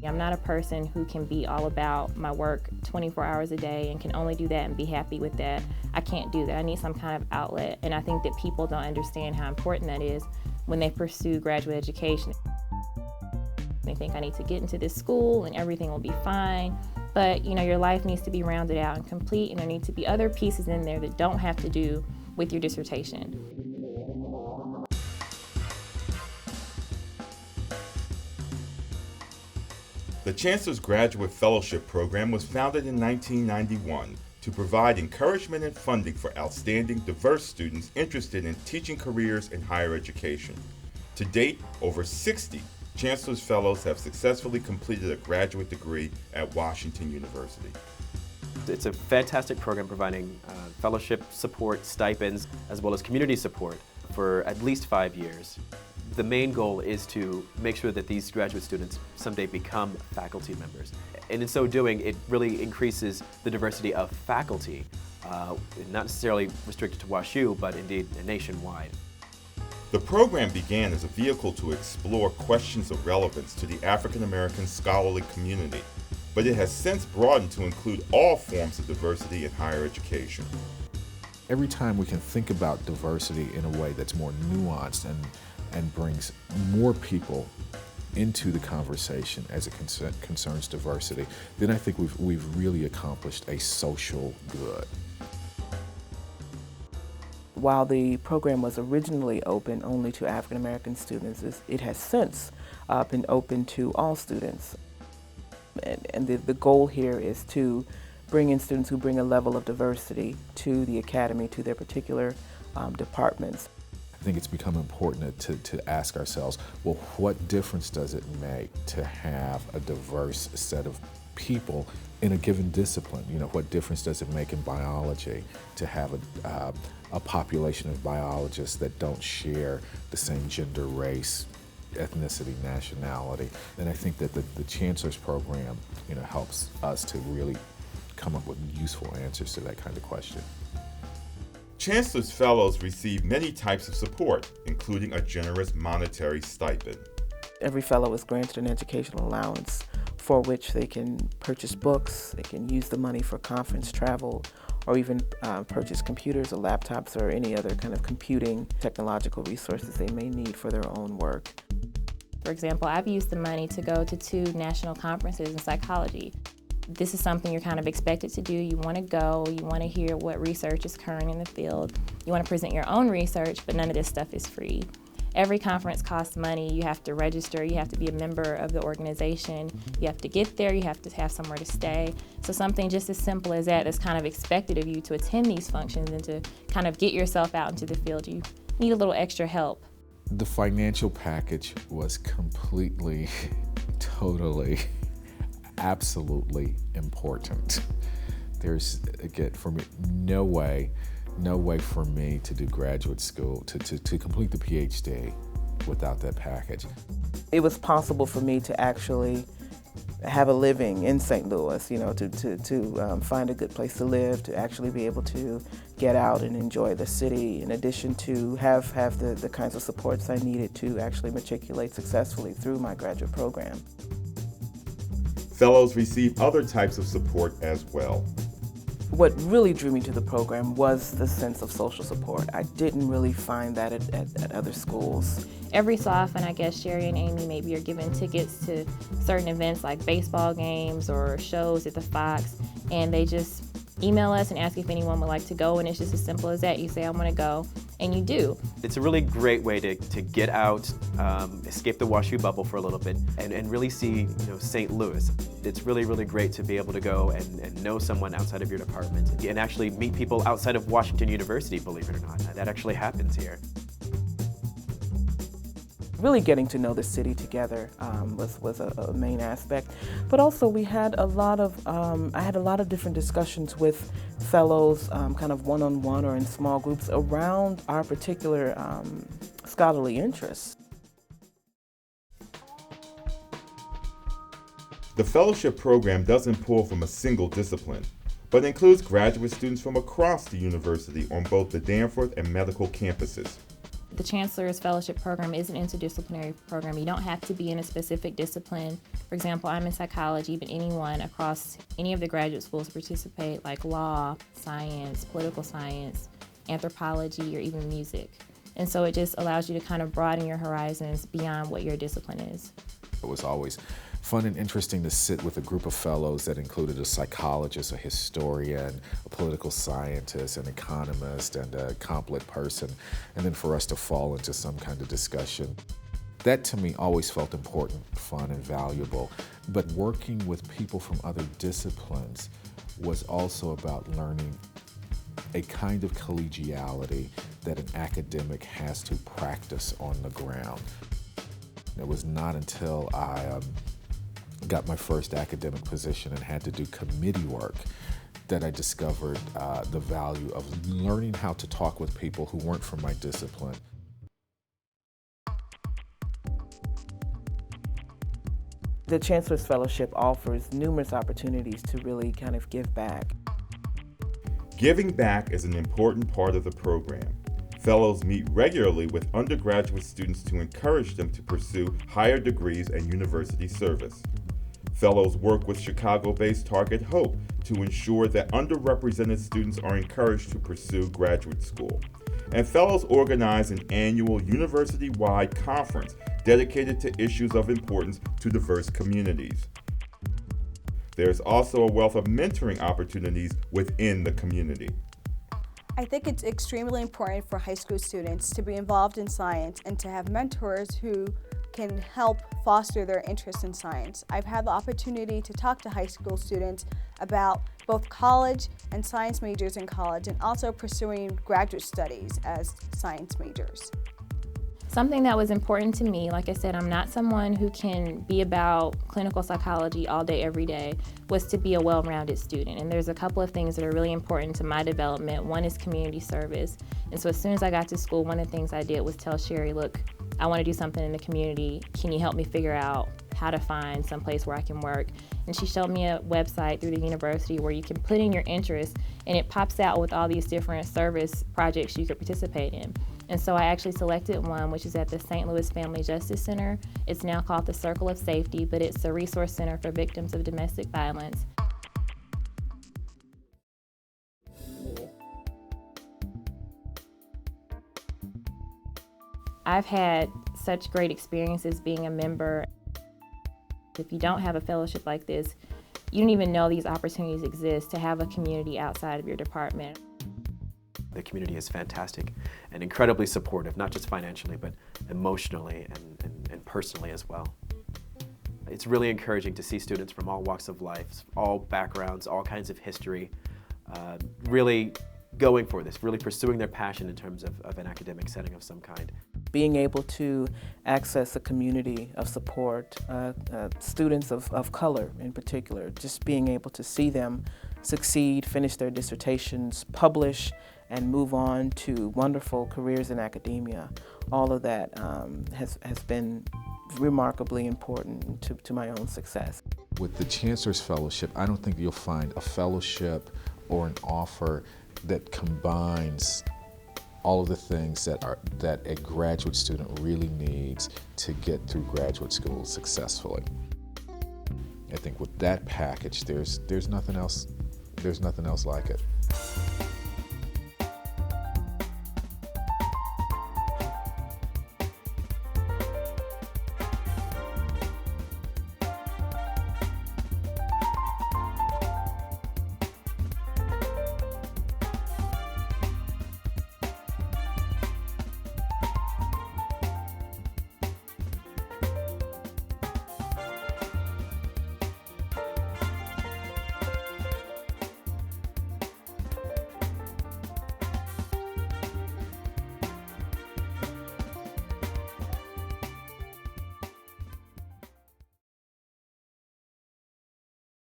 I'm not a person who can be all about my work 24 hours a day and can only do that and be happy with that. I can't do that. I need some kind of outlet, and I think that people don't understand how important that is when they pursue graduate education. They think I need to get into this school and everything will be fine, but your life needs to be rounded out and complete, and there need to be other pieces in there that don't have to do with your dissertation. The Chancellor's Graduate Fellowship Program was founded in 1991 to provide encouragement and funding for outstanding, diverse students interested in teaching careers in higher education. To date, over 60 Chancellor's Fellows have successfully completed a graduate degree at Washington University. It's a fantastic program providing fellowship support, stipends, as well as community support for at least 5 years. The main goal is to make sure that these graduate students someday become faculty members. And in so doing, it really increases the diversity of faculty, not necessarily restricted to WashU, but indeed nationwide. The program began as a vehicle to explore questions of relevance to the African American scholarly community, but it has since broadened to include all forms of diversity in higher education. Every time we can think about diversity in a way that's more nuanced and brings more people into the conversation as it concerns diversity, then I think we've really accomplished a social good. While the program was originally open only to African American students, it has since been open to all students. And the goal here is to bring in students who bring a level of diversity to the academy, to their particular departments. I think it's become important to ask ourselves, well, what difference does it make to have a diverse set of people in a given discipline? What difference does it make in biology to have a population of biologists that don't share the same gender, race, ethnicity, nationality? And I think that the Chancellor's program, helps us to really come up with useful answers to that kind of question. Chancellor's Fellows receive many types of support, including a generous monetary stipend. Every fellow is granted an educational allowance for which they can purchase books, they can use the money for conference travel, or even purchase computers or laptops or any other kind of computing technological resources they may need for their own work. For example, I've used the money to go to 2 national conferences in psychology. This is something you're kind of expected to do. You want to go, you want to hear what research is occurring in the field. You want to present your own research, but none of this stuff is free. Every conference costs money. You have to register, you have to be a member of the organization, you have to get there, you have to have somewhere to stay. So something just as simple as that is kind of expected of you to attend these functions and to kind of get yourself out into the field. You need a little extra help. The financial package was completely, totally, absolutely important. There's, again, for me, no way for me to do graduate school, to complete the PhD without that package. It was possible for me to actually have a living in St. Louis, to find a good place to live, to actually be able to get out and enjoy the city, in addition to have the kinds of supports I needed to actually matriculate successfully through my graduate program. Fellows receive other types of support as well. What really drew me to the program was the sense of social support. I didn't really find that at other schools. Every so often, I guess Sherry and Amy maybe are given tickets to certain events like baseball games or shows at the Fox, and they just email us and ask if anyone would like to go, and it's just as simple as that. You say, I want to go, and you do. It's a really great way to get out, escape the WashU bubble for a little bit, and really see St. Louis. It's really, really great to be able to go and know someone outside of your department and actually meet people outside of Washington University, believe it or not. That actually happens here. Really getting to know the city together was a main aspect, but also we had a lot of I had a lot of different discussions with fellows, kind of one-on-one or in small groups around our particular scholarly interests. The fellowship program doesn't pull from a single discipline, but includes graduate students from across the university on both the Danforth and medical campuses. the Chancellor's Fellowship Program is an interdisciplinary program. You don't have to be in a specific discipline. For example, I'm in psychology, but anyone across any of the graduate schools participate, like law, science, political science, anthropology, or even music. And so it just allows you to kind of broaden your horizons beyond what your discipline is. It was always fun and interesting to sit with a group of fellows that included a psychologist, a historian, a political scientist, an economist, and a complet person, and then for us to fall into some kind of discussion. That to me always felt important, fun, and valuable. But working with people from other disciplines was also about learning a kind of collegiality that an academic has to practice on the ground. It was not until I got my first academic position and had to do committee work that I discovered the value of learning how to talk with people who weren't from my discipline. The Chancellor's Fellowship offers numerous opportunities to really kind of give back. Giving back is an important part of the program. Fellows meet regularly with undergraduate students to encourage them to pursue higher degrees and university service. Fellows work with Chicago-based Target Hope to ensure that underrepresented students are encouraged to pursue graduate school. And fellows organize an annual university-wide conference dedicated to issues of importance to diverse communities. There's also a wealth of mentoring opportunities within the community. I think it's extremely important for high school students to be involved in science and to have mentors who can help foster their interest in science. I've had the opportunity to talk to high school students about both college and science majors in college, and also pursuing graduate studies as science majors. Something that was important to me, like I said, I'm not someone who can be about clinical psychology all day, every day, was to be a well-rounded student. And there's a couple of things that are really important to my development. One is community service. And so as soon as I got to school, one of the things I did was tell Sherry, look, I want to do something in the community. Can you help me figure out how to find some place where I can work? And she showed me a website through the university where you can put in your interest, and it pops out with all these different service projects you could participate in. And so I actually selected one, which is at the St. Louis Family Justice Center. It's now called the Circle of Safety, but it's a resource center for victims of domestic violence. I've had such great experiences being a member. If you don't have a fellowship like this, you don't even know these opportunities exist to have a community outside of your department. The community is fantastic and incredibly supportive, not just financially, but emotionally and personally as well. It's really encouraging to see students from all walks of life, all backgrounds, all kinds of history, really going for this, really pursuing their passion in terms of an academic setting of some kind. Being able to access a community of support, students of color in particular, just being able to see them succeed, finish their dissertations, publish, and move on to wonderful careers in academia. All of that has been remarkably important to my own success. With the Chancellor's Fellowship, I don't think you'll find a fellowship or an offer that combines all of the things that a graduate student really needs to get through graduate school successfully. I think with that package, there's nothing else like it.